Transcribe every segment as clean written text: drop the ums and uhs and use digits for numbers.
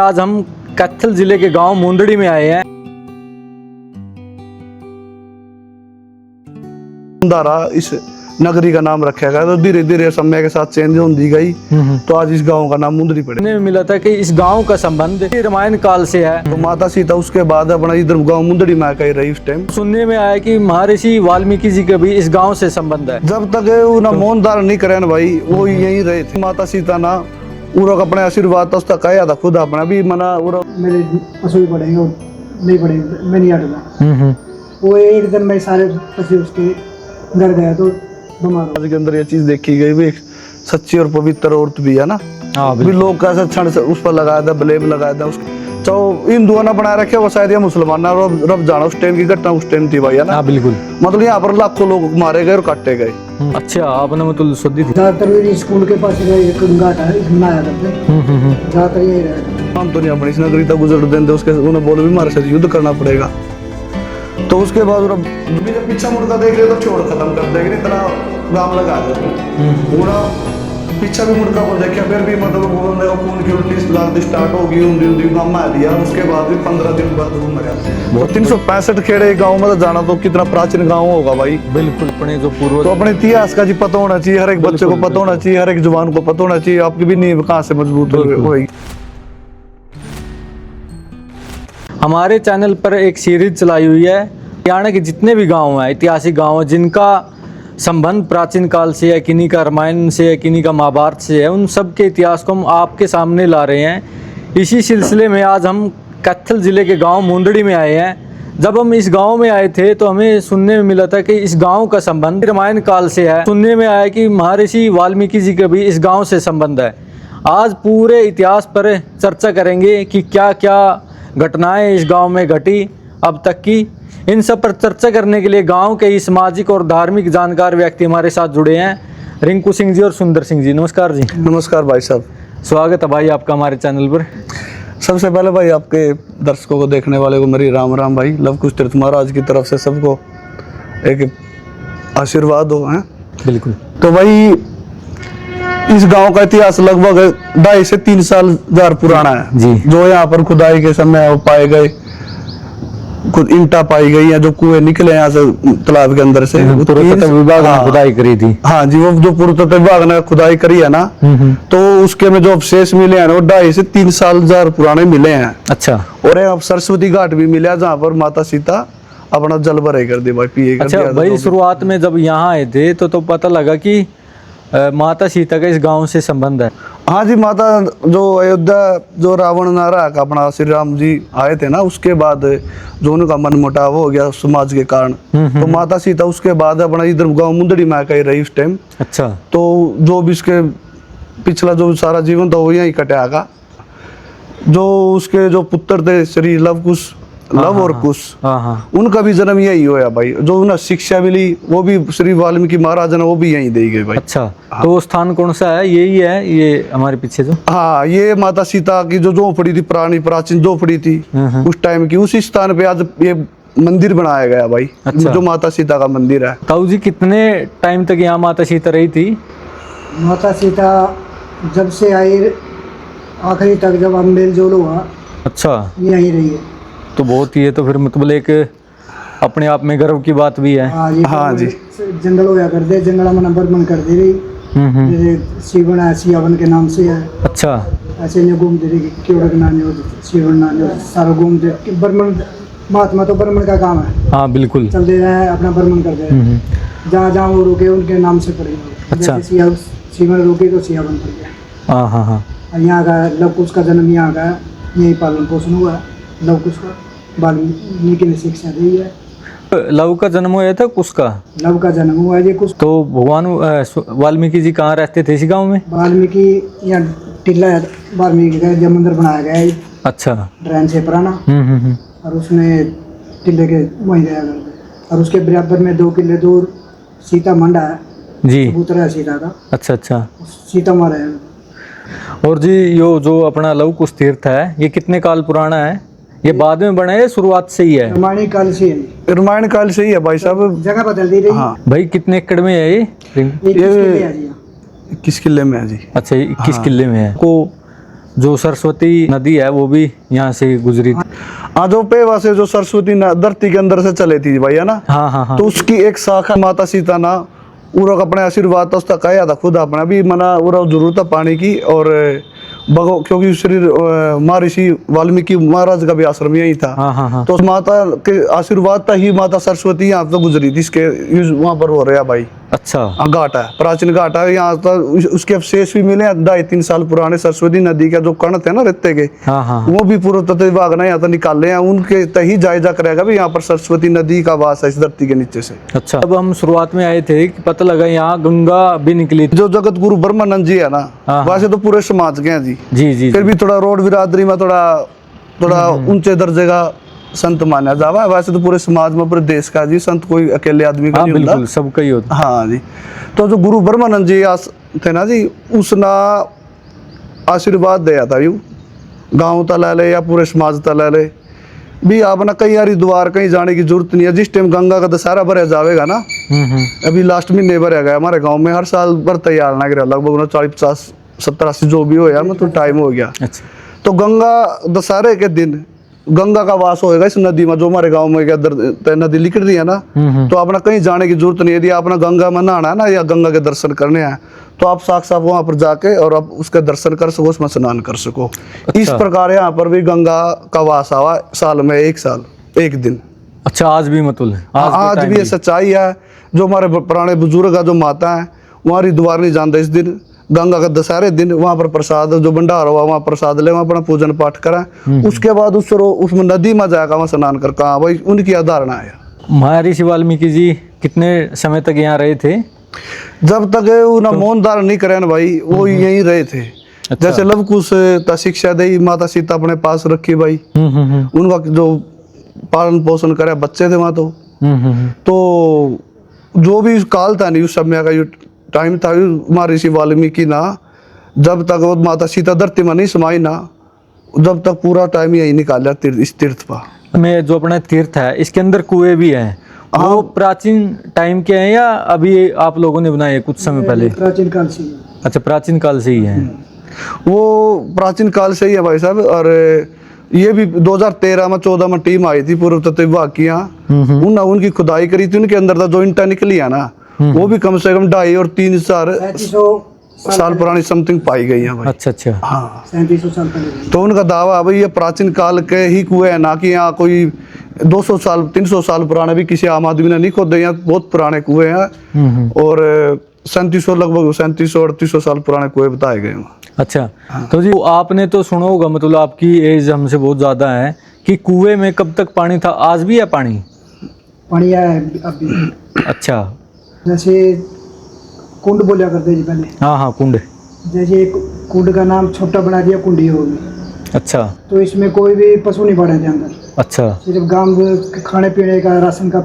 आज हम कैथल जिले के गांव मुंदड़ी में आए हैं। धारा इस नगरी का नाम रखा गया, तो धीरे धीरे समय के साथ चेंज होती गई, तो आज इस गांव का नाम मुंदड़ी पड़े। सुनने में मिला था कि इस गांव का संबंध रामायण काल से है। तो माता सीता उसके बाद अपना इधर गांव मुंदड़ी में कही रही उस टाइम। सुनने में आया कि महर्षि वाल्मीकि जी का भी इस गांव से संबंध है। जब तक ना मौन धारण नहीं करे ना भाई, वो यहीं रहे थे। माता सीता ना उरा अपने आशीर्वाद तो उसका कहा था खुद अपना भी मना उरा मेरे पशु भी पड़ेंगे और नहीं पड़ेंगे, मैं नहीं हटूंगा। वो एक दिन मैं सारे पशु उसके घर गया तो बीमार हो। आज के अंदर ये चीज देखी गई भी, एक सच्ची और पवित्र औरत भी है ना। भी लोग कैसे क्षण से उस पर लगाया था, ब्लेम लगाया था उसके। चाहे हिंदुओं ने बनाया रखे वो शायद या मुसलमान रब जाना उस टाइम की घटना उस टाइम थी भाई, है ना। बिल्कुल, मतलब यहाँ पर लाखों लोग मारे गए और काटे गए। अच्छा, आपने मतलब शुद्धि थी। ज्यादातर मेरी स्कूल के पास एक घाट है, इसमें आया करते ज्यादातर यही रहता। हम तो नहीं अपनी इस नगरी तक गुजर देंगे, उसके उन्हें बोले भी हमारे साथ युद्ध करना पड़ेगा। तो उसके बाद जब पीछा मुड़का देख रहे तो छोड़ खत्म कर देंगे, इतना गाम लगा दे पूरा पीछा भी मुड़का बोल देखा। फिर भी मतलब बोलने का खून की उल्टी लागत स्टार्ट होगी, उन्दी गाँव में आ दिया। उसके बाद भी 15 दिन बाद वो मरा। 365 खेड़े गाँव में जाना तो कितना प्राचीन गाँव होगा भाई। बिल्कुल, अपने जो पूर्वज, तो अपने इतिहास का जी पता होना चाहिए, हर एक बच्चे को पता होना चाहिए, हर एक जवान को पता होना चाहिए। आपकी भी नींव कहाँ से मजबूत होगी। हमारे चैनल पर एक सीरीज चलाई हुई है। हरियाणा के जितने भी गांव हैं, ऐतिहासिक गांव हैं, जिनका संबंध प्राचीन काल से है, किन्हीं का रामायण से है, किन्हीं का महाभारत से है, उन सब के इतिहास को हम आपके सामने ला रहे हैं। इसी सिलसिले में आज हम कैथल जिले के गांव मुंदड़ी में आए हैं। जब हम इस गांव में आए थे तो हमें सुनने में मिला था कि इस गांव का संबंध रामायण काल से है। सुनने में आया कि महर्षि वाल्मीकि जी का भी इस गांव से संबंध है। आज पूरे इतिहास पर चर्चा करेंगे कि क्या क्या घटनाएं इस गांव में घटी अब तक की। इन सब पर चर्चा करने के लिए गांव के ही सामाजिक और धार्मिक जानकार व्यक्ति हमारे साथ जुड़े हैं, रिंकू सिंह जी और सुंदर सिंह जी। नमस्कार जी। नमस्कार भाई साहब, स्वागत है भाई आपका हमारे चैनल पर। सबसे पहले भाई आपके दर्शकों को, देखने वाले को मेरी राम राम भाई। लव कुश तीर्थ महाराज की तरफ से सबको एक आशीर्वाद हो हैं। बिल्कुल। तो भाई इस गांव का इतिहास लगभग 2.5 से 3 साल पुराना है जी। जो यहाँ पर खुदाई के समय वो पाए गए, खुद ईंटा पाई गई है, जो कुएं निकले यहाँ से तालाब के अंदर से। पुरातत्व विभाग ने खुदाई करी थी। हाँ जी, वो जो पुरातत्व विभाग ने खुदाई करी है ना, तो उसके में जो अवशेष मिले हैं वो 2.5 से 3 साल पुराने मिले हैं। अच्छा। और अब सरस्वती घाट भी मिला जहाँ पर माता सीता अपना जल भरे कर दी भाई, पिए कर अच्छा भाई, शुरुआत में जब यहाँ आए थे तो पता लगा कि माता सीता का इस गांव से संबंध है। हाँ जी, माता जो अयोध्या जो रावण नारा का अपना श्री राम जी आए थे ना, उसके बाद जो उनका मन मुटाव हो गया समाज के कारण, तो माता सीता उसके बाद अपना इधर गांव मुंदड़ी में कही रही उस टाइम। अच्छा। तो जो भी इसके पिछला जो सारा जीवन था वो यहीं कटा का। जो उसके जो पुत्र थे श्री लव और कुश, उनका भी जन्म यही हुआ भाई। जो उन्हें शिक्षा मिली वो भी श्री वाल्मीकि महाराज ने वो भी यहीं दी गई भाई। अच्छा। हाँ। तो स्थान कौन सा है? यही है ये हमारे पीछे जो। हाँ, ये माता सीता की जो झोपड़ी थी, प्राचीन झोपड़ी थी उस टाइम की, उसी स्थान पे आज ये मंदिर बनाया गया भाई। अच्छा। जो माता सीता का मंदिर है। ताऊ जी, कितने टाइम तक यहाँ माता सीता रही थी? माता सीता जब से आई आखिरी तक, जब हम मेल जोल हुआ। अच्छा। यहीं रही है। तो बहुत ही है, तो फिर मतलब एक अपने आप में गर्व की बात भी है। हाँ जी। जंगल होया कर दे, जंगल में नंबर मन कर दे रही। जैसे सीवन है, सियावन के नाम से है। अच्छा। ऐसे नहीं घूमते रही, केवड़क नानी हो, सीवन नानी हो, सारा घूमते। बर्मन महात्मा तो बर्मन का काम है। हाँ बिल्कुल। चल दे रहे हैं, अपना बर्मन कर दे रहे हैं। जहाँ जहाँ वो रुके उनके नाम से पड़ेगा। अच्छा। सीवन रुके तो सियावन पड़ गया। हाँ हाँ हाँ। यहाँ का लव कुश का जन्म यहाँ का, यही पालन पोषण हुआ है। लव कुश का वाल्मीकि ने शिक्षा दी है। लव का जन्म हुआ था, कुश का? लव का जन्म हुआ है कुश। तो भगवान वाल्मीकि जी कहाँ रहते थे इस गांव में? वाल्मीकि यहाँ टिल्ला वाल्मीकि का जब मंदिर बनाया गया है। अच्छा। ड्रेन से पुराना। और उसने टिल्ले के वहीं रहा करते। और उसके बराबर में 2 किले दूर सीता मंडा है जी, कबूतर है सीता का। अच्छा अच्छा। सीता मारा है। और जी यो जो अपना लव कुश तीर्थ है, ये कितने काल पुराना है? ये बाद में बना है, शुरुआत से ही है? रामायण काल से है। रामायण काल से ही है भाई साहब। जगह बदल दी रही। हाँ भाई, कितने एकड़ में है ये? 21 किले में है जी। अच्छा, 21 किले में है। को जो सरस्वती नदी है वो भी यहाँ से गुजरी थी। हाँ, जो पेवा से जो सरस्वती धरती के अंदर से चले थी भाई, है ना। हाँ हाँ हाँ। तो उसकी एक शाखा माता सीता ना उरा अपने आशीर्वाद था उसका कहा था खुद अपना भी मना उरा जरूरत था पानी की। और भगो क्योंकि श्री महर्षि वाल्मीकि महाराज का भी आश्रम यही था। हाँ हाँ हाँ। तो उस माता के आशीर्वाद था ही माता सरस्वती यहाँ तो गुजरी थी। इसके वहाँ पर हो रहा भाई। अच्छा। घाट है, प्राचीन घाट है यहाँ तक। उसके अवशेष भी मिले 2.5-3 साल पुराने। सरस्वती नदी का जो कण थे ना रेते के, हाँ हाँ। वो भी पुरातत्व विभाग ने यहाँ तक निकाले हैं। उनके तही जायजा करेगा भी यहाँ पर सरस्वती नदी का वास है इस धरती के नीचे से। अच्छा, अब हम शुरुआत में आए थे कि पता लगा यहाँ गंगा भी निकली थी। जो जगत गुरु ब्रह्मानंद जी है ना, हाँ। वैसे तो पूरे समाज के हैं जी। जी जी। फिर भी थोड़ा रोड बिरादरी में थोड़ा ऊंचे दर्जे का संत माना जावा है। वैसे तो पूरे समाज में पूरे देश का जी संत कोई अकेले आदमी का हाँ नहीं बिल्कुल, होता। सबका ही होता। हाँ जी। तो जो गुरु ब्रह्मानंद जी थे ना जी, उसना आशीर्वाद दिया था यू गाँव तला ले या पूरे समाज तला ले भी आपने कहीं हरिद्वार कहीं जाने की जरूरत नहीं है। जिस टाइम गंगा का दशहरा भरा जाएगा ना, अभी लास्ट महीने भरा गया हमारे गांव में, हर साल भर तैयार ना गिरा लगभग 40-50-70-80 जो भी हो यार, मतलब टाइम हो गया। अच्छा। तो गंगा दशहरे के दिन गंगा का वास होएगा इस नदी में। जो हमारे गांव में क्या नदी निकल रही है ना, तो आपने कहीं जाने की जरूरत नहीं है। यदि आपने गंगा में नहाना है ना या गंगा के दर्शन करने हैं तो आप साक्षात वहां पर जाके और आप उसके दर्शन कर सको, उसमें स्नान कर सको। अच्छा। इस प्रकार यहाँ पर भी गंगा का वास आवा साल में एक दिन। अच्छा, आज भी मतलब आज भी ये सच्चाई है। जो हमारे पुराने बुजुर्ग है, जो माता है, वहाँ हरिद्वार नहीं जानते इस दिन गंगा का दशहरे दिन वहाँ पर प्रसाद जो भंडार हुआ वहाँ प्रसाद ले, वहाँ अपना पूजन पाठ करें। उसके बाद उस नदी में जाकर वहाँ स्नान कर। कहा भाई उनकी धारणा है। महर्षि वाल्मीकि जी कितने समय तक यहाँ रहे थे? जब तक उन्हें मौन धारण नहीं करे ना भाई, वो यहीं रहे थे। अच्छा। जैसे लवकुश ता शिक्षा दी माता सीता अपने पास रखी भाई, उनका जो पालन पोषण करे बच्चे थे वहाँ। तो जो भी काल था नहीं उस समय का टाइम था महर्षि वाल्मीकि ना, जब तक वो माता सीता धरती में नहीं समाई ना, जब तक पूरा टाइम यही निकाला इस तीर्थ पर। में जो अपना तीर्थ है इसके अंदर कुएं भी हैं। वो प्राचीन टाइम के हैं या अभी आप लोगों ने बनाए कुछ समय पहले? प्राचीन काल से ही। अच्छा, प्राचीन काल से ही है। वो प्राचीन काल से ही है भाई साहब। और ये भी 2013 में 14 में टीम आई थी पुरातत्व विभाग की यहाँ। उनकी खुदाई करी थी। उनके अंदर जो ईंटा निकली है ना, वो भी कम से कम 2.5 और 3-4 साल पुरानी समथिंग पाई गई है भाई। अच्छा अच्छा। हाँ, 3700 साल पहले। तो उनका दावा है भाई ये प्राचीन काल के ही कुएं हैं, ना कि यहाँ कोई 200 साल 300 साल पुराने भी किसी आम आदमी ने नहीं खोदे। यहाँ बहुत पुराने कुएं हैं और 3700 लगभग 3700-3800 साल पुराने कुएं बताए गए हैं। अच्छा। तो जी आपने तो सुना होगा, मतलब आपकी एज हमसे बहुत ज़्यादा है, कि कुएं में कब तक पानी था? आज भी है पानी? पानी है अभी। अच्छा। जैसे कुंड बोला करते जी पहले। हाँ हाँ, कुंड। जैसे कुंड का नाम छोटा बना दिया, कुंडी हो गई। अच्छा। तो इसमें कोई भी पशु नहीं पड़े थे अंदर। अच्छा। सिर्फ गांव के खाने पीने का, राशन का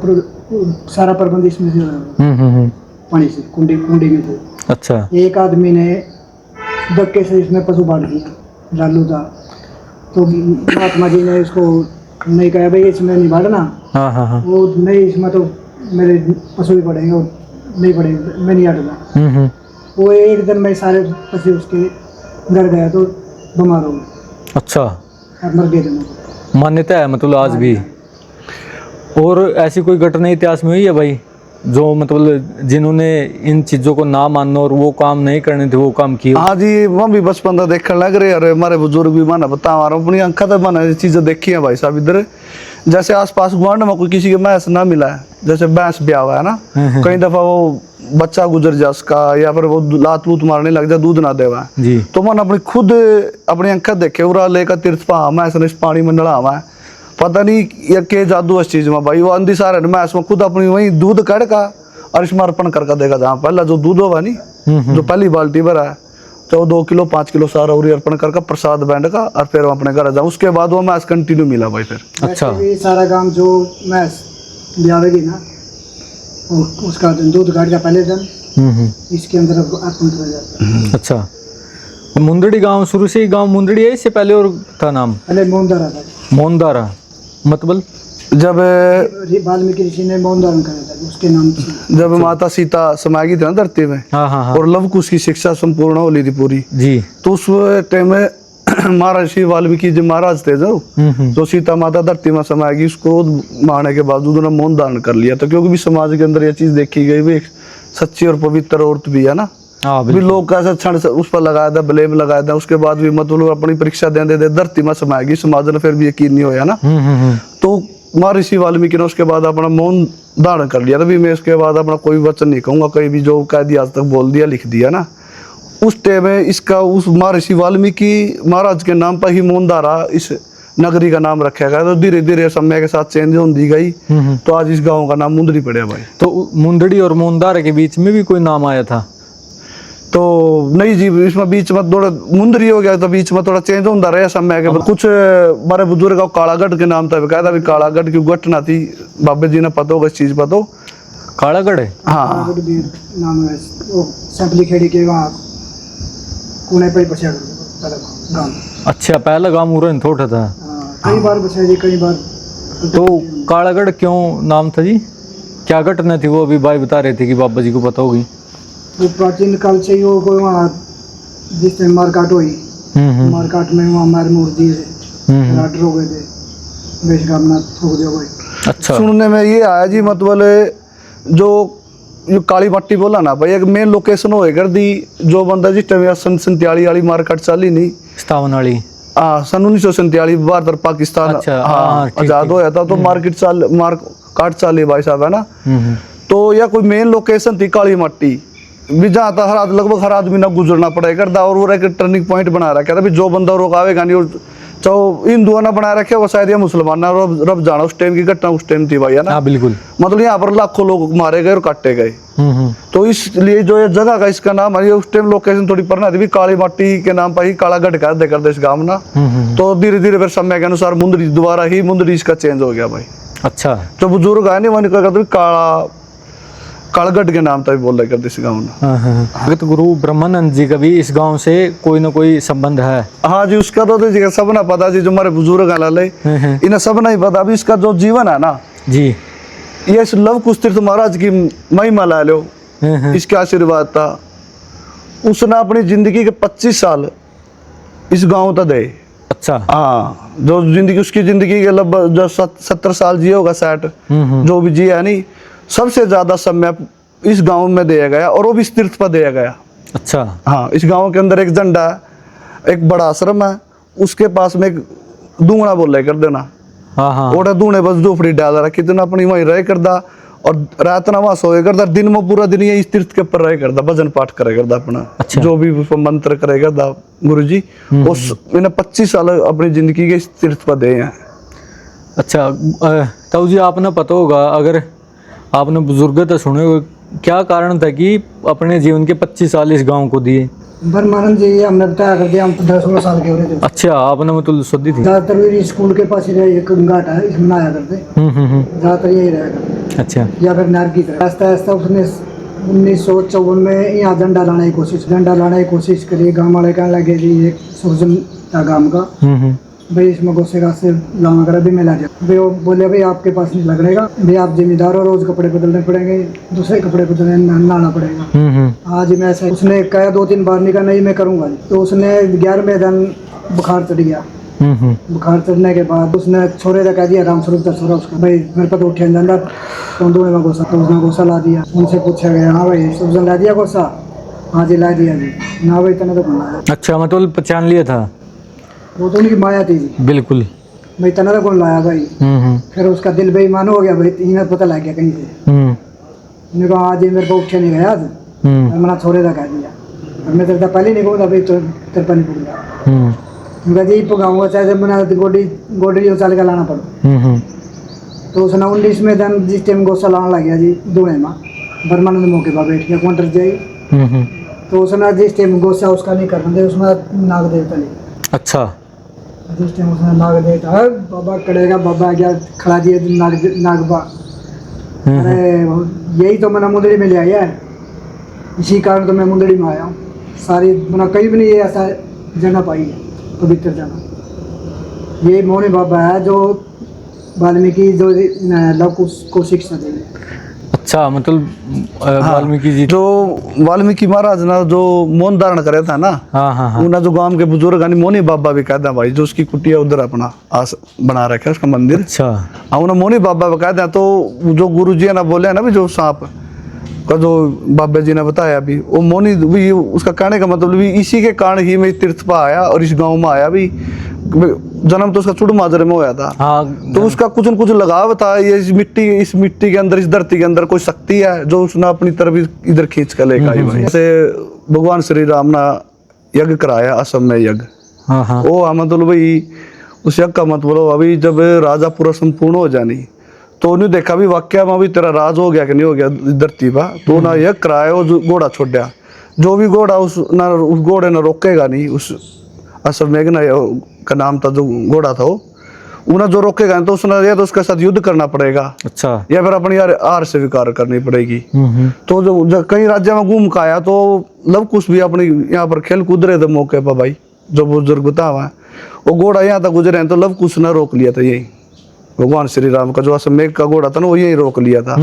सारा प्रबंध इसमें से हो रहा है। पानी से कुंडी में थे। अच्छा। एक आदमी ने धक्के से इसमें पशु बांट दिया, लालू था। तो महात्मा जी ने उसको नहीं कहा भाई इसमें नहीं बांटना। हाँ हाँ हाँ। वो नहीं, इसमें तो मेरे पशु भी पड़ेंगे और नहीं पड़ेंगे, मैं नहीं हटूंगा। वो एक दिन में सारे पशु उसके घर गया तो बीमार हो गए। अच्छा। और मर गए थे। मान्यता है मतलब आज भी। और ऐसी कोई घटना इतिहास में हुई है भाई जो मतलब जिन्होंने इन चीज़ों को ना मानना और वो काम नहीं करने थे वो काम किए? हाँ जी, वो भी बचपन का देखने लग रहे। अरे हमारे बुजुर्ग भी माना बता हमारा अपनी आंखा तो मैंने चीज़ें देखी हैं भाई साहब। इधर जैसे आसपास गुआंढ में कोई किसी के भैंस ना मिला है, जैसे भैंस ब्याह हुआ है ना, कई दफ़ा वो बच्चा गुजर जा उसका या फिर वो लात लूत मारने लग जाए, दूध ना देवा जी। तो मैंने अपनी खुद अपनी आंखा देखे उरा लेकर तीर्थ पा भैंस ने पानी में नड़ावा है। पता नहीं ये के जादू इस चीज़ में भाई। वो अंधी सारे भैंस में खुद अपनी वही दूध कड़ का और इसमें अर्पण करके देगा। जहाँ पहला जो दूध होगा नहीं, जो पहली बाल्टी भरा है, तो 2 किलो 5 किलो सारा उरी अर्पण करके प्रसाद बैंड का और फिर अपने घर जाऊँ। उसके बाद वो मैच कंटिन्यू मिला भाई फिर। अच्छा। सारा गांव जो मैच ब्यावेगी ना, उसका दूध गाड़ का पहले दिन इसके अंदर अर्पण किया जाता है। अच्छा। मुंदड़ी गांव शुरू से ही गांव मुंदड़ी है, इससे पहले और था नाम? पहले मोहनदारा था। मोहनदारा मतलब जब वाल्मीकि ऋषि ने मोहनदारा करा था उसके नाम से। जब माता सीता समाई थी ना धरती में, हाँ हाँ हाँ। और लवकुश की शिक्षा संपूर्ण हो ली थी पूरी जी। तो उस टाइम में महर्षि वाल्मीकि जी महाराज थे जो सीता माता धरती में समाएगी, उसको मारने के बावजूद उन्होंने मौन धारण कर लिया था, क्योंकि भी समाज के अंदर ये चीज देखी गई भी एक सच्ची और पवित्र औरत भी है ना। भी लोग कैसे क्षण उस पर लगाया था, ब्लेम लगाया था, उसके बाद भी मतलब अपनी परीक्षा देने दे धरती में समाएगी, समाज ने फिर भी यकीन नहीं होया ना। तो महर्षि वाल्मीकि ने उसके बाद अपना मौन धारण कर लिया था भी मैं इसके बाद अपना कोई वचन नहीं कहूंगा, कहीं भी जो कह दिया आज तक बोल दिया लिख दिया ना। उस टाइम में इसका उस महर्षि वाल्मीकि महाराज के नाम पर ही मौनधारा इस नगरी का नाम रखा गया। तो धीरे धीरे समय के साथ चेंज होती गई, तो आज इस गांव का नाम मुंदड़ी पड़ा भाई। तो मुंदड़ी और मौनधारा के बीच में भी कोई नाम आया था? तो नहीं जी, इसमें बीच में थोड़ा मुंदरी हो गया, तो बीच में थोड़ा चेंज होता रहा समय के बाद। कुछ हमारे बुजुर्ग का कालागढ़ के नाम था, कहता भी कालागढ़ की घटना थी, बाबे जी ने पता होगा इस चीज पर। तो कालागढ़ है, हाँ नाम है वो सैंपली खेड़ी के वहाँ कोने पे बचा गाँव। अच्छा, पहला गाँव उरन थोड़ा था। कई बार बचा जी, कई बार। तो कालागढ़ क्यों नाम था जी? क्या घटना थी वो अभी भाई बता रहे थे कि बाबा जी को पता होगी। वो प्राचीन काल से ही वो कोई वहाँ जिस टाइम मारकाट हुई, मारकाट में वहाँ मार मूर दिए थे, राटर हो गए थे, बेश गामना ठोक दिया भाई। अच्छा, सुनने में ये आया जी, मतलब जो काली मट्टी बोला ना भाई, एक मेन लोकेशन हो कर दी जो बंदा जिस टाइम 47 वाली मारकाट चाली नहीं, 57 वाली, हाँ सन 1947 भारत पाकिस्तान आजाद होया था, तो मारकाट चाली भाई साहब है ना। तो यह कोई मेन लोकेशन थी काली मट्टी भी, जहाँ था लगभग हर आदमी ना गुजरना पड़ेगा करता, और वो एक टर्निंग पॉइंट बना रखा था भी जो बंदा रोकावेगा नहीं, चाहे हिंदुओं ने बना रखे वो शायद या मुसलमान ने, रब जाना उस टाइम की घटना उस टाइम थी भाई है ना। बिल्कुल, मतलब यहाँ पर लाखों लोग मारे गए और काटे गए। तो इसलिए जो ये जगह का इसका नाम है, उस टाइम लोकेशन थोड़ी पुरानी थी भी, काली माटी के नाम पर ही कालागढ़ कर दे इस गाँव ना। तो धीरे धीरे फिर समय के अनुसार मुंदड़ी दोबारा ही मुंदड़ी इसका चेंज हो गया भाई। अच्छा, जो बुजुर्ग है नहीं वो निकल करते कालागढ़ के नाम तक बोल रहे करते इस गाँव में। भगत गुरु ब्रह्मानंद जी का भी इस गांव से कोई ना कोई संबंध है? हाँ जी, उसका तो जी सब ना पता जी, जो हमारे बुजुर्ग है लाले इन्हें सब नहीं पता भी इसका जो जीवन है ना जी, ये इस लव कुश तीर्थ महाराज की महिमा ला लो, इसका आशीर्वाद था। उसने अपनी जिंदगी के 25 साल इस गाँव तक दे। अच्छा, हाँ, जो जिंदगी उसकी जिंदगी के लगभग जो 70 साल जिया होगा 60 जो भी जिया नहीं, सबसे ज्यादा समय इस गांव में दिया गया, और वो भी इस तीर्थ पर दिया गया। अच्छा, हाँ, इस गांव के अंदर एक झंडा है, एक बड़ा आश्रम है, उसके पास में एक दूंगना बोल रहे कर देना, और दूने बस झोपड़ी डाल रखी तो अपनी वहीं रह करदा, और रात ना वहां सोए करदा, दिन में पूरा दिन ये इस तीर्थ के ऊपर रह करदा, भजन पाठ करे करदा अपना। अच्छा। जो भी मंत्र करे करदा गुरु जी, उस मैंने 25 साल अपनी जिंदगी के इस तीर्थ पर दे हैं। अच्छा, ताऊ जी आपने पता होगा, अगर आपने बुजुर्ग तो सुने हो, क्या कारण था कि अपने जीवन के 25 साल इस गांव को दिए? ब्रह्मानंद जी हमने बताया करते, हम 15-16 साल के हो रहे थे। अच्छा, आपने मतलब शुद्धि थी? ज्यादातर मेरी स्कूल के पास ही एक घाट है, इसमें आया करते, ज्यादातर यही रहा करते। अच्छा, या फिर नहर की तरह। आस्ता आस्ता उसने 1954 में यहाँ झंडा लाने की कोशिश करी। गाँव वाले कहने लगे जी एक सुरजन था गाँव का, भाई इसमें गोसे का से लाना करा भी मैं ला जाऊँ। भाई वो बोले भाई आपके पास नहीं लगेगा, भाई आप जिम्मेदार हो, रोज कपड़े बदलने पड़ेंगे, दूसरे कपड़े बदलने नहाना पड़ेगा। आज मैं ऐसा उसने कहा 2-3 बार नहीं कहा नहीं मैं करूँगा। तो उसने 11वें दिन बुखार चढ़ गया। बुखार चढ़ने के बाद उसने छोरे का कह दिया राम स्वरूप छोरा उसका, भाई मेरे पास उठे जाता तो दूने में गोसा, तो उसने गोसा ला दिया। उनसे पूछा गया हाँ भाई सुरजन ला दिया गोसा? हाँ जी ला दिया जी। ना भाई तने तो बनाया। अच्छा, मतलब पहचान लिया था? वो तो उनकी माया थी जी। बिल्कुल, भाई तना तो कौन लाया भाई। फिर उसका दिल बेईमान हो गया भाई, इन्हें पता लग गया कहीं से। मैंने कहा आज मेरे को उठे नहीं गया आज, मैंने छोरे का कह दिया, मैं तेरे पहले नहीं कहूँगा भाई तेरे पर नहीं पड़ गया। मैं जी पकाऊंगा चाहे मैंने गोडी चल के लाना पड़ो। तो उसने 19वें दिन जिस टाइम गोसा लाने लग गया जी दूने में, ब्रह्मानंद मौके पर बैठ गया क्वांटर जाई। तो उसने जिस टाइम गोसा उसका नहीं करना दे, उसमें नाग देवता नहीं। अच्छा, जिस टाइम उसने नाग देवता बाबा करेगा, बाबा गया खड़ा दिए नागबा। अरे यही तो मैंने मुंदड़ी में ले आया है, इसी कारण तो मैं मुंदड़ी में आया हूँ। सारी मैंने कहीं भी नहीं ये ऐसा जगह पाई है पवित्र जगह। ये मोहनी बाबा है जो वाल्मीकि जो लव को शिक्षा देंगे। अच्छा, मतलब वाल्मीकि जी। जो वाल्मीकि महाराज ना जो मौन धारण करे था ना, हाँ हाँ हाँ। उन्हें जो गांव के बुजुर्ग यानी मोनी बाबा भी कहते हैं भाई, जो उसकी कुटिया उधर अपना आस बना रखा है उसका मंदिर। अच्छा। हाँ, उन्हें मोनी बाबा भी कहते हैं। तो जो गुरु जी ने बोले ना भी, जो सांप का जो बाबा जी ने बताया भी, वो मोनी भी, उसका कहने का मतलब भी इसी के कारण ही मैं तीर्थ पर आया और इस गांव में आया भी। जन्म तो उसका चुड़ माजरे में होया था। हाँ, तो उसका कुछ न कुछ लगाव था ये इस मिट्टी के अंदर, इस धरती के अंदर कोई शक्ति है जो उसने अपनी तरफ इधर खींच कर लेकर आई भाई। जैसे भगवान श्री राम ने यज्ञ कराया असम में यज्ञ। हाँ हाँ। वो मतलब भाई उस यज्ञ का मतलब अभी जब राजा पूरा संपूर्ण हो जानी, तो उन्हें देखा भी वाक्य में भी तेरा राज हो गया कि नहीं हो गया धरती पर। तो ना यज्ञ कराया, वो घोड़ा छोड़ा, जो भी घोड़ा उस घोड़े ने रोकेगा नहीं, उस अश्वमेघ का नाम था जो घोड़ा था, वो उन्हें जो रोकेगा तो उसने या तो उसके साथ युद्ध करना पड़ेगा। अच्छा। या फिर अपनी हार स्वीकार करनी पड़ेगी। तो जो कई राज्य में घूम के आया, तो लव कुश भी अपनी यहाँ पर खेल कूद रहे थे मौके पर भाई, जो बुजुर्ग बता हुआ है, वो घोड़ा यहाँ तक गुजरे हैं, तो लव कुश ने रोक लिया था यही भगवान श्री राम का जो अश्वमेघ का घोड़ा था ना, वो यही रोक लिया था।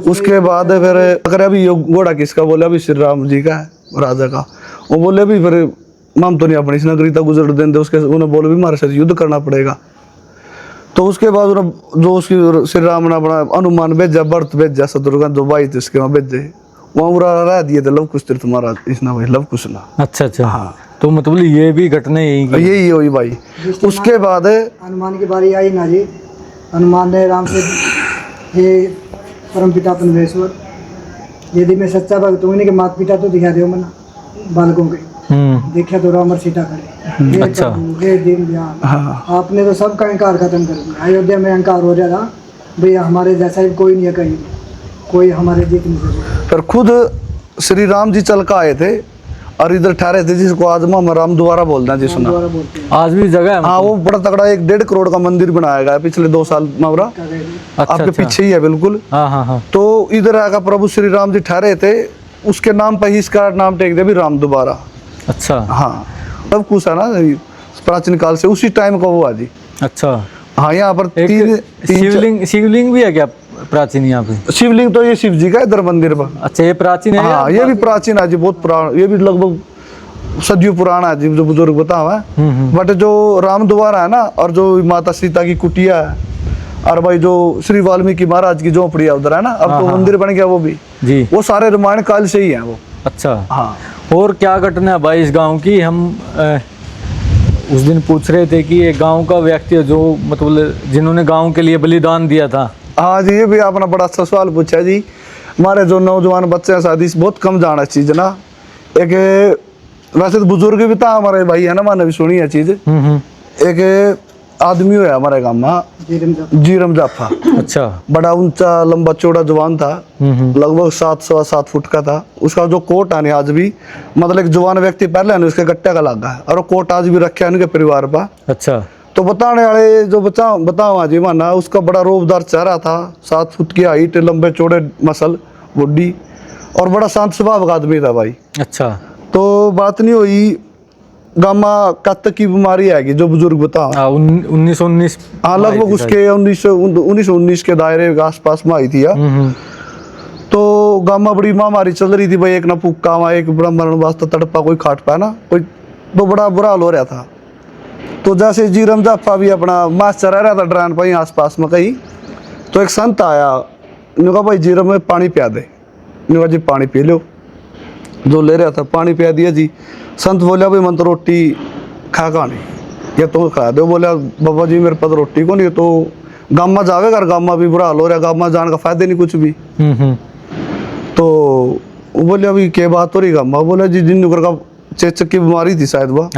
उसके बाद फिर अगर अभी ये घोड़ा किसका बोला, अभी श्री राम जी का है, राजा का। वो बोले भी फिर माम तो नहीं अपनी इस नगरी तक गुजर देंगे, उसके उन्हें बोले भी हमारे साथ युद्ध करना पड़ेगा। तो उसके बाद जो उसकी श्री राम ने अपना अनुमान भेजा, व्रत भेजा, शत्रुघ्न जो भाई थे उसके वहाँ भेजे, वहाँ पूरा रह दिए थे लव कुश तीर्थ महाराज इसना भाई, लव कुश ना। अच्छा अच्छा। हाँ, तो मतलब ये भी घटना यही हुई भाई। उसके बाद हनुमान की बारी आई ना जी। हनुमान ने राम से, हे परमपिता परमेश्वर, यदि मैं सच्चा भक्त हूँ, इनके माता पिता तो दिखा दो मना बालकों के। देखा तो राम और सीता खड़े। अच्छा। हे दीन दयाल, आपने तो सबका अहंकार खत्म कर दिया। अयोध्या में अहंकार हो रहा था भैया, हमारे जैसा ही कोई नहीं है, कहीं कोई हमारे जीत नहीं सकता। फिर खुद श्री राम जी चल कर आए थे और इधर ठहरे थे, जिसको आज मामा राम द्वारा बोलते हैं जी, सुना आज भी जगह है। हाँ, वो बड़ा तगड़ा 1.5 करोड़ का मंदिर बनाया गया है पिछले 2 साल मावरा, आपके पीछे ही है बिल्कुल। हाँ हाँ हाँ। तो इधर आकर प्रभु श्री राम जी ठहरे थे, उसके नाम पर ही इसका नाम टेक दिया भी राम दोबारा। अच्छा। हाँ, तब कुछ है ना प्राचीन काल से उसी टाइम का हुआ जी। अच्छा। हाँ, यहाँ पर शिवलिंग भी है क्या प्राचीन यहाँ पे? शिवलिंग तो ये शिव जी का इधर मंदिर पर। अच्छा, ये प्राचीन है? हाँ, ये भी प्राचीन है जी, बहुत पुराना, ये भी लगभग सदियों पुराना है जी, जो बुजुर्ग बता हुआ है। बट जो राम द्वारा है ना, और जो माता सीता की कुटिया है, और भाई जो श्री वाल्मीकि महाराज की झोपड़ी है उधर है ना, अब तो मंदिर बन गया वो भी जी, वो सारे रामायण काल से ही है वो। अच्छा। हाँ। और क्या घटना है भाई इस गांव की? हम उस दिन पूछ रहे थे कि ये गांव का व्यक्ति है जो मतलब जिन्होंने गांव के लिए बलिदान दिया था। हाँ जी, ये भी आपने बड़ा अच्छा सवाल पूछा जी। हमारे जो नौजवान बच्चे हैं शादी से बहुत कम जाना चीज ना। एक वैसे तो बुजुर्ग भी था हमारे भाई है ना, मैंने भी सुनी है चीज। एक आदमी हुआ हमारे गाँव में, जीरम जाफा। अच्छा। बड़ा ऊंचा लंबा चौड़ा जवान था, लगभग 7 फुट का था। उसका जो कोट है आज भी, मतलब एक जवान व्यक्ति पहले है उसके गट्टे का लगा है, और वो कोट आज भी रखे है उनके परिवार पर। अच्छा। तो बताने वाले जो बताओ जी माना, उसका बड़ा रोबदार चेहरा था, 7 फुट की हाइट, लंबे चौड़े मसल बॉडी, और बड़ा शांत स्वभाव का आदमी था भाई। अच्छा। तो बात नहीं हुई, गामा कत्त की बीमारी आएगी जो बुजुर्ग बता 1919। हाँ, लगभग उसके 1919 के दायरे के आसपास में आई थी। तो गामा बड़ी महामारी चल रही थी भाई, एक ना फूका वहाँ, एक बड़ा मरण वास्ता तड़पा, कोई खाट पाया ना कोई, तो बड़ा बुरा हाल हो रहा था। तो जैसे जीरम जाफा भी अपना मास्टर रह रहा था डरान पाई आसपास में कहीं, तो एक संत आया, उन्होंने कहा भाई जीरम में पानी पिया दे। उन्होंने कहा जी पानी पी लो। जो ले रहा था पानी पिया दिया जी। संत बोला भाई मन तो रोटी खा नहीं, या तो खा दो। बोला बाबा जी मेरे पास रोटी को नहीं, तो गामा जावेगा, गामा भी बुरा हाल हो रहा, गामा जाने का फायदा नहीं कुछ भी। तो वो बोले अभी क्या बात हो रही गामा? बोला जी जिन का चेचक की बीमारी थी शायद वह,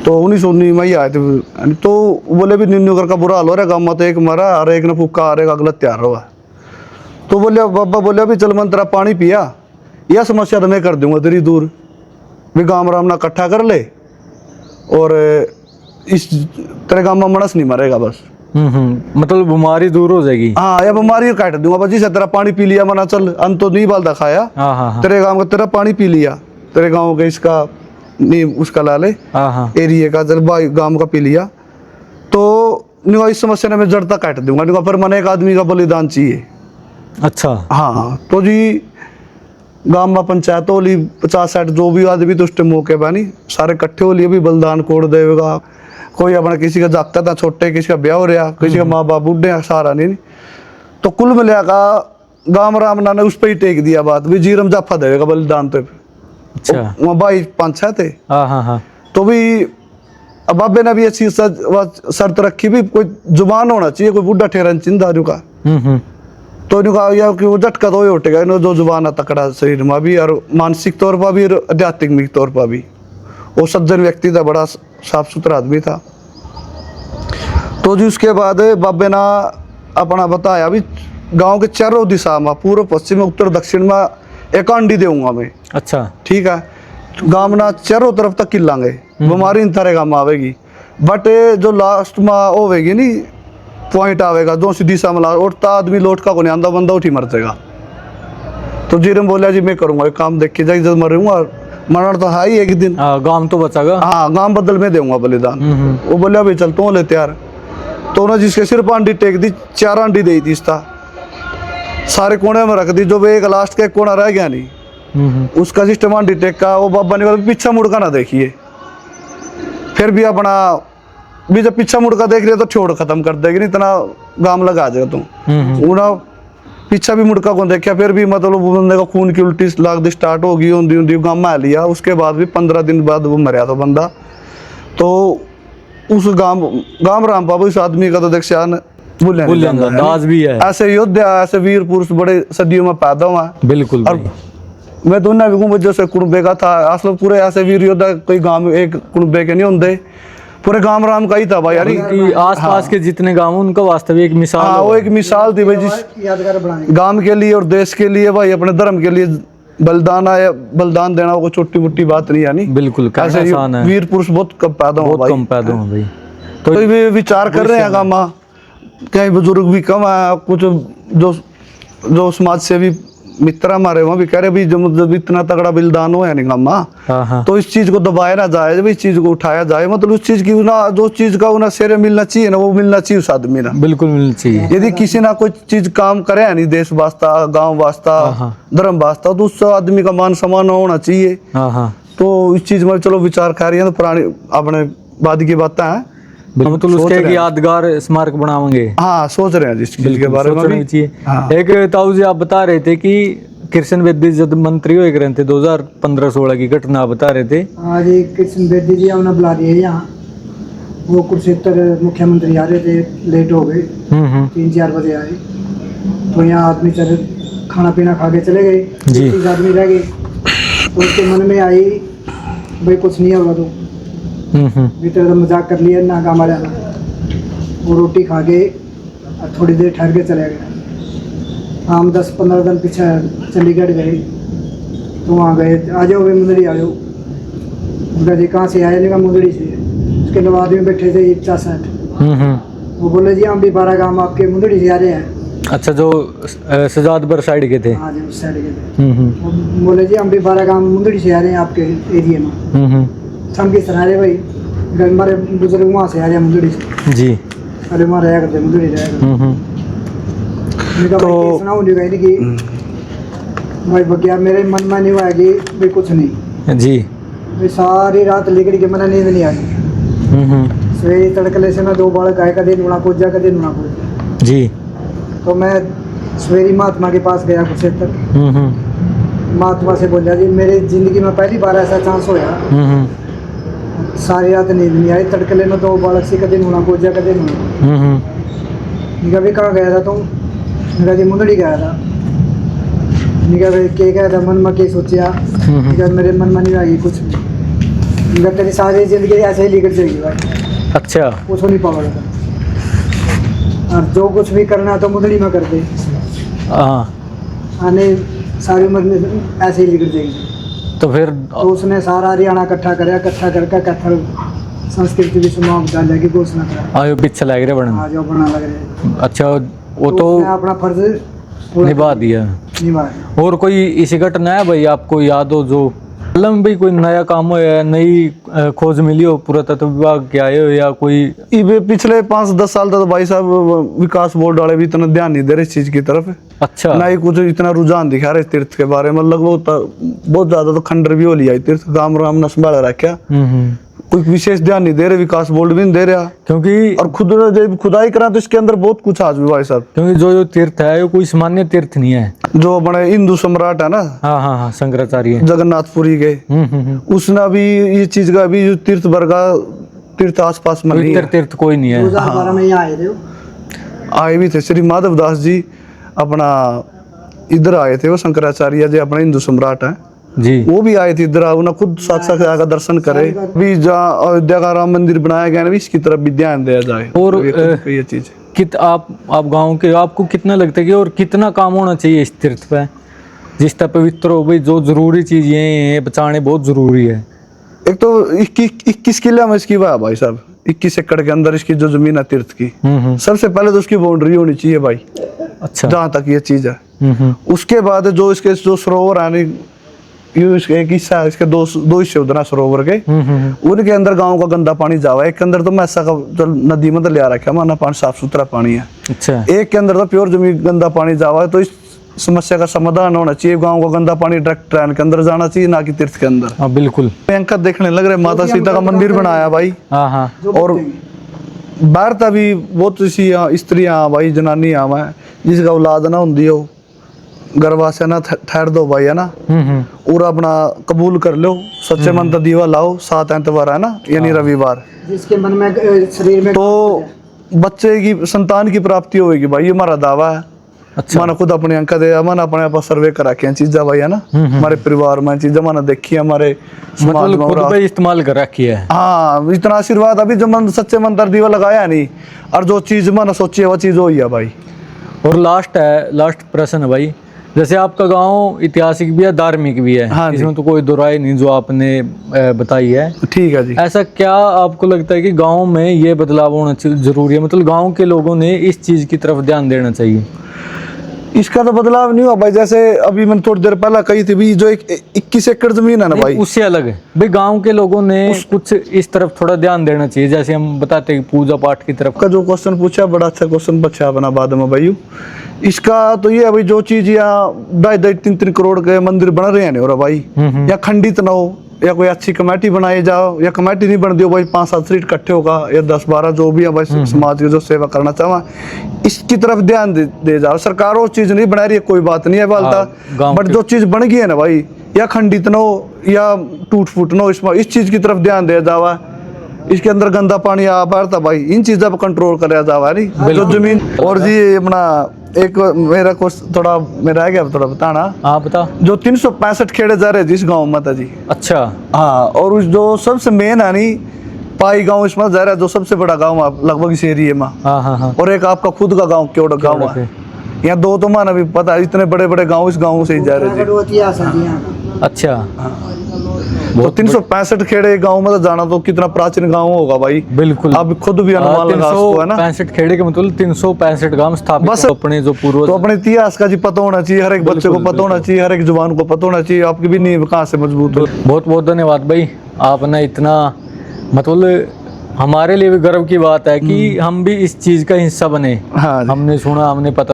तो 1919 में ही आए थे। तो बोले भी निन्नूगर का बुरा हाल हो रहा है, गामा तो एक मरा और एक ने फूका और एक अगला तैयार हुआ। तो बोले बाबा बोले अभी चल मन तेरा पानी पिया, यह समस्या तो मैं कर दूंगा तेरी दूर, भी गाँव राम ना इकट्ठा कर ले, और इस तेरे गाँव में मणस नहीं मरेगा बस। मतलब बीमारी दूर हो जाएगी। हाँ, या बीमारी काट दूंगा बस, जिसे तेरा पानी पी लिया मना चल, अंत तो नहीं बाल दिखाया। तेरे गाँव का तेरा पानी पी लिया, तेरे गाँव का इसका नहीं उसका ला ले एरिया का, चल भाई गाँव का पी लिया, तो इस समस्या ने मैं जड़ता काट दूंगा। फिर मैंने एक आदमी का बलिदान चाहिए, अच्छा। हाँ तो जी गांव में पंचायत होली 50-60 जो भी आदमी तो उस टाइम मौके पर नहीं सारे इकट्ठे हो लिए भी बलिदान कोड देगा। कोई अपना किसी का जागता था छोटे, किसी का ब्याह हो रहा, किसी का माँ बाप बूढ़े हैं, सहारा नहीं। तो कुल मिला का गांव रामना ने उस पर ही टेक दिया बात भी जीरम जाफा देगा बलिदान पे। अच्छा। वहाँ भाई 5-6 थे। हाँ हाँ हाँ। तो भी अब बाबे ने भी अच्छी शर्त रखी भी कोई जुबान होना चाहिए, कोई बुढ़ा ठहरन चिंता का। तो इन्होंने कहा यार कि वो झटका तो ही उठेगा इन्होंने जो जुबान है तकड़ा शरीर में भी और मानसिक तौर पर भी और आध्यात्मिक तौर पर भी। वो सज्जन व्यक्ति था, बड़ा साफ सुथरा आदमी था। तो जी उसके बाद बाबे ने अपना बताया भी गांव के चारों दिशा में पूर्व पश्चिम उत्तर दक्षिण में एक अंडी दूंगा मैं। अच्छा ठीक है। गांव ना चारों तरफ तक किलांगे, बीमारी इन तरह गांव में आवेगी, बट जो लास्ट में होवेगी नी पॉइंट आवेगा जो सीधी दिशा में उठता आदमी लौट का को नहीं आंदा बंदा उठी मर जाएगा। तो जीरम बोला जी मैं करूंगा काम, देख के जाए जब मरूंगा मरण तो है ही एक दिन, गांव तो बचागा। हाँ गांव बदल में दूंगा बलिदान। वो बोलिया भाई चलता हूँ ले तैयार। तो उन्होंने जिसके सिर पर अंडी टेक दी, 4 अंडी दे दी इसका, सारे कोने में रख दी, जो एक लास्ट का एक कोना रह गया नहीं उसका सिस्टम अंडी टेक का। वो बाबा ने बोला पीछा मुड़का ना देखिए, फिर भी अपना भी जब पीछा मुड़का देख रहे तो छोड़ खत्म कर देगी, नहीं इतना गाम लगा जाएगा तुम। उन्हें पीछा भी मुड़का को देखा, फिर भी मतलब बंदे का खून की उल्टी लागदी स्टार्ट होगी, उन्दी गाम में आ लिया। उसके बाद भी 15 दिन बाद वो मरिया था बंदा। तो उस गांव राम बाबू इस आदमी का तो देख शान दास भी है। ऐसे योद्धा ऐसे वीर पुरुष बड़े सदियों में पैदा हुआ। बिल्कुल। और मैं दोनों भी घूम जैसे कुणबे का था असल पूरे ऐसे वीर योद्धा कोई गांव एक कुणबे के नहीं होंगे, पूरे गांव राम का ही था भाई। यानी आसपास के जितने गांव उनका वास्तविक मिसाल। हाँ वो एक मिसाल थी भाई जिस गांव के लिए और देश के लिए भाई अपने धर्म के लिए बलिदान आया, बलिदान देना वो छोटी मोटी बात नहीं यानी। बिल्कुल ऐसे वीर पुरुष बहुत कम पैदा हो भाई। तो भी विचार कर रहे हैं गांव में, कहीं बुजुर्ग भी कम है, कुछ जो समाज सेवी मित्र हमारे वहाँ भी कह रहे भी जब इतना तगड़ा बलिदान हो नहीं गामा, तो इस चीज को दबाया ना जाए, जब इस चीज को उठाया जाए, मतलब उस चीज की ना जो चीज का उन्हें शेर मिलना चाहिए ना वो मिलना चाहिए उस आदमी ना। बिल्कुल मिलना चाहिए। यदि किसी ना कोई चीज काम करे नहीं देश वास्ता गाँव वास्ता धर्म वास्ता तो उस आदमी का मान सम्मान होना चाहिए। तो इस चीज में चलो विचार कर रही है, तो पुरानी अपने बाद की बातें हैं, मतलब उसके यादगार स्मारक बनाएंगे। हाँ सोच रहे हैं जिस चीज के बारे में भी। एक ताऊ जी आप बता रहे थे कि कृष्ण बेदी जब मंत्री हुए रहे थे 2015-16 की घटना बता रहे थे। हाँ जी, कृष्ण बेदी जी उन्हें बुला दिए यहाँ, वो कुरुक्षेत्र मुख्यमंत्री आ रहे थे, लेट हो गए, 3-4 बजे आए। तो यहाँ आदमी चले खाना पीना खा के चले गए, 30 आदमी रह गए। तो उसके मन में आई भाई कुछ नहीं होगा, तो भीतर तो मजाक कर लिया ना काम आ जाना। वो रोटी खा के थोड़ी देर ठहर के चले गए। हम 10-15 दिन पीछे चंडीगढ़ गए, तो वहाँ गए, आ जाओ भाई मुंदड़ी आ जाओ। उनका जी कहाँ से आए, लेगा मुंदड़ी से। उसके लोग आदमी बैठे थे 50-60। वो बोले जी हम भी 12 गाँव आपके मुंदड़ी से आ रहे हैं। अच्छा, जो सजादपुर साइड के थे। हाँ जी उस साइड के थे। बोले जी हम भी 12 गाँव मुंदड़ी से आ रहे हैं आपके एरिया में। हम किस तरह रहे भाई, हमारे बुजुर्ग वहाँ से आ रहे हैं मुंदड़ी से जी। अरे वहाँ रहा करते मुंदड़ी रहा करते। तो सुना नहीं कि भाई बगिया मेरे मन में नहीं हुआ कि भाई कुछ नहीं जी। भाई सारी रात लेकर के मना नींद नहीं आई। सवेरे तड़कले से मैं 2 बालक आए, कदे नुणा को जा कदे नुणा को जी। तो मैं सवेरे महात्मा के पास गया कुरुक्षेत्र। महात्मा से बोला जी मेरी जिंदगी में पहली बार ऐसा चांस होया, सारी रात नींद नहीं आई, तड़कले में 2 बालक से कदे नुणा को जा कदे नुणा। निका भी कहाँ गया था तुम? निका जी मुंदड़ी गया था। निका भाई के गया था, मन में के सोचा? निका मेरे मन में नहीं आई कुछ। निका तेरी सारी जिंदगी ऐसे ही लेकर चलेगी भाई। अच्छा, कुछ नहीं पाएगा, और जो कुछ भी करना तो मुंदड़ी में कर दे। आने सारी उम्र में ऐसे ही लेकर जाएगी। तो फिर तो उसने सारा हरियाणा इकट्ठा करके कथल संस्कृति भी समाप्त डालने की घोषणा करा। आयो पीछे लग रहे बना। जो बना लग रहे। अच्छा, वो तो अपना फर्ज निभा दिया। और कोई इसी घटना है भाई आपको याद हो जो में भाई कोई नया काम हो या नई खोज मिली हो पुरातत्व विभाग के आए हो या कोई? ये पिछले 5-10 साल तक तो भाई साहब विकास बोर्ड वाले भी इतना ध्यान नहीं दे रहे इस चीज की तरफ। अच्छा। ना ही कुछ इतना रुझान दिखा रहे तीर्थ के बारे में, लगभग बहुत ज्यादा तो खंडर भी हो लिया तीर्थ, गांव राम न संभाल रखा, कोई विशेष ध्यान नहीं दे रहे, विकास बोर्ड भी नहीं दे रहा। क्योंकि और खुद जब खुदाई करा तो इसके अंदर बहुत कुछ आज भी भाई साहब, क्योंकि जो तीर्थ है वो कोई सामान्य तीर्थ नहीं है। जो बड़े हिंदू सम्राट है ना, हाँ हाँ हाँ, शंकराचार्य जगन्नाथपुरी के, उसने भी ये चीज का भी जो तीर्थ वर्गा तीर्थ आसपास में नहीं पवित्र है। तीर्थ कोई नहीं है। 2012 में यहाँ आए थे वो। आए भी थे श्री माधव दास जी अपना इधर आए थे, वो शंकराचार्य जी अपना हिंदू सम्राट है जी, वो भी आए थे इधर, उन्हें खुद साक्षात आकर दर्शन करे। भी जहाँ अयोध्या का राम मंदिर बनाया गया ना, इसकी तरफ भी ध्यान दिया जाए। और ये चीज आप गांव के, आपको कितना लगता है कि और कितना काम होना चाहिए इस तीर्थ पे जिस तरह पवित्र हो भाई? जो जरूरी चीज ये है, बचाने बहुत जरूरी है। एक तो 21 किले में इसकी वाह भाई साहब, 21 एकड़ के अंदर इसकी जो जमीन है तीर्थ की, सबसे पहले तो उसकी बाउंड्री होनी चाहिए भाई। अच्छा। जहाँ तक ये चीज है, उसके बाद जो इसके जो सरोवर है, इसके एक हिस्सा है, इसके दो हिस्से उधर सरोवर के, उनके अंदर गांव का गंदा पानी जावा। एक के अंदर तो मैसा का जो नदी में तो लिया रखा है, माना पानी साफ सुथरा पानी है। अच्छा। एक के अंदर तो प्योर जमीन गंदा पानी जावा है। तो इस समस्या का समाधान होना चाहिए, गांव का गंदा पानी डायरेक्ट ट्रेन के अंदर जाना चाहिए, ना कि तीर्थ के अंदर। हाँ बिल्कुल। भयंकर देखने लग रहे, माता सीता का मंदिर बनाया भाई। हाँ हाँ। और बाहर तभी बहुत सी स्त्रियां भाई, जनानियां हैं जिसका औलाद ना होंगी हो, गरबा से ना ठहर दो भाई, है ना, और अपना कबूल कर लो, सच्चे मन का दीवा लाओ, 7 एतवार है ना, यानी रविवार, जिसके मन में शरीर में तो बच्चे की संतान की प्राप्ति होगी भाई, ये हमारा दावा है। अच्छा। मैंने खुद अपने अंक दे, मैंने अपने आप सर्वे करा के चीजें भाई, है ना, हमारे परिवार में चीजें मैंने देखी, हमारे समाज मतलब में खुद पे इस्तेमाल कर रखी है। हाँ, इतना आशीर्वाद अभी जो मन सच्चे मन तर दीवा लगाया नहीं, और जो चीज मैंने सोची है वो चीज हुई है भाई। और लास्ट प्रश्न है भाई, जैसे आपका गांव ऐतिहासिक भी है, धार्मिक भी है, हाँ जी। इसमें तो कोई दो राय नहीं जो आपने बताई है। ठीक है जी। ऐसा क्या आपको लगता है कि गांव में ये बदलाव होना जरूरी है? मतलब गांव के लोगों ने इस चीज की तरफ ध्यान देना चाहिए। इसका तो बदलाव नहीं हुआ भाई, जैसे अभी मैंने थोड़ी देर पहले कही थी भी, जो 21 एकड़ जमीन है ना भाई, उससे अलग है भाई, गांव के लोगों ने कुछ इस तरफ थोड़ा ध्यान देना चाहिए। जैसे हम बताते हैं पूजा पाठ की तरफ का जो क्वेश्चन पूछा, बड़ा अच्छा क्वेश्चन पूछा अपना बाद में भाई। इसका तो ये है भाई, जो चीज यहाँ 2.5-3 करोड़ के मंदिर बन रहे हैं ना भाई, या खंडित ना हो, या कोई अच्छी कमेटी बनाई जाओ, या कमेटी नहीं बन दी हो भाई, 5-7 सीट इकट्ठे होगा, या 10-12 जो भी है भाई, समाज की जो सेवा करना चाहवा, इसकी तरफ ध्यान दे जाओ। सरकार वो चीज नहीं बना रही है, कोई बात नहीं है बालता, बट जो चीज बन गई है ना भाई, या खंडित न हो या टूट फूट न हो, इस चीज की तरफ ध्यान दिया जावा। इसके अंदर गंदा पानी आ पाता भाई, इन चीजों पर कंट्रोल कराया जावा नहीं, जो जमीन। और जी अपना एक मेरा क्वेश्चन थोड़ा मेरा है क्या थोड़ा बताना। हाँ बता। जो 365 खेड़े जा रहे जिस गाँव में था जी। अच्छा। हाँ, और उस जो सबसे मेन है नहीं, पाई गांव इसमें जा रहा है, जो सबसे बड़ा गांव है लगभग इस एरिया में। हाँ हाँ हाँ। और एक आपका खुद का गांव क्यों गांव है, यहाँ 2 तो माना भी पता है, इतने बड़े बड़े गांव इस गांव से ही जा रहे थे। अच्छा। तो 365 खेड़े गांव में तो जाना, तो कितना प्राचीन गांव होगा भाई। बिल्कुल। आप खुद भी अनुमान लगा सकते हो ना। 365 खेड़े के मतलब 365 गांव स्थापित बस अपने जो पूर्वज, तो अपने इतिहास का जी पता होना चाहिए, हर एक बच्चे को पता होना चाहिए, हर एक जवान को पता होना चाहिए, आपकी भी नींव कहाँ से मजबूत हो। बहुत बहुत धन्यवाद भाई, आपने इतना, मतलब हमारे लिए भी गर्व की बात है कि हम भी इस चीज का हिस्सा बने। हाँ जी। हमने सुना, हमने पता